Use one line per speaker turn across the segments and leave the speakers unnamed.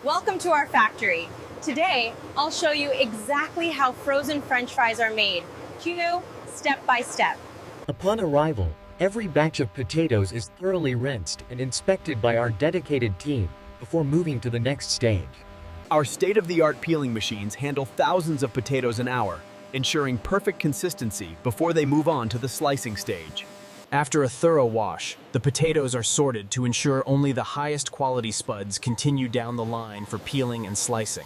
Welcome to our factory. Today, I'll show you exactly how frozen French fries are made. Cue step by step.
Upon arrival, every batch of potatoes is thoroughly rinsed and inspected by our dedicated team before moving to the next stage.
Our state-of-the-art peeling machines handle thousands of potatoes an hour, ensuring perfect consistency before they move on to the slicing stage. After a thorough wash, the potatoes are sorted to ensure only the highest quality spuds continue down the line for peeling and slicing.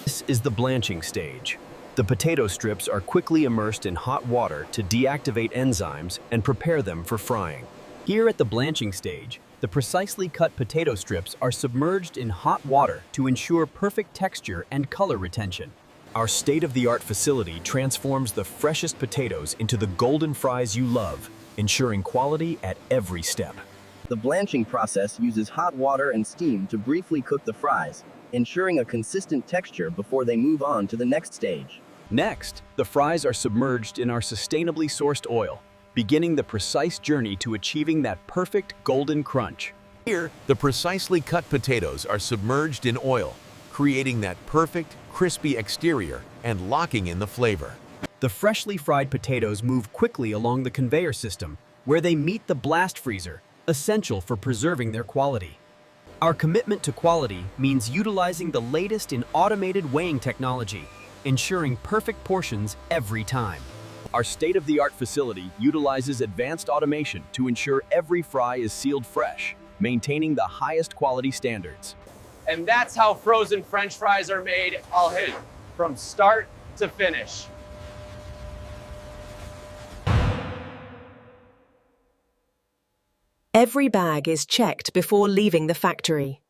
This is the blanching stage. The potato strips are quickly immersed in hot water to deactivate enzymes and prepare them for frying. Here at the blanching stage, the precisely cut potato strips are submerged in hot water to ensure perfect texture and color retention. Our state-of-the-art facility transforms the freshest potatoes into the golden fries you love, ensuring quality at every step.
The blanching process uses hot water and steam to briefly cook the fries, ensuring a consistent texture before they move on to the next stage.
Next, the fries are submerged in our sustainably sourced oil, beginning the precise journey to achieving that perfect golden crunch.
Here, the precisely cut potatoes are submerged in oil, creating that perfect, crispy exterior and locking in the flavor.
The freshly fried potatoes move quickly along the conveyor system, where they meet the blast freezer, essential for preserving their quality. Our commitment to quality means utilizing the latest in automated weighing technology, ensuring perfect portions every time. Our state-of-the-art facility utilizes advanced automation to ensure every fry is sealed fresh, maintaining the highest quality standards.
And that's how frozen French fries are made, all hit from start to finish.
Every bag is checked before leaving the factory.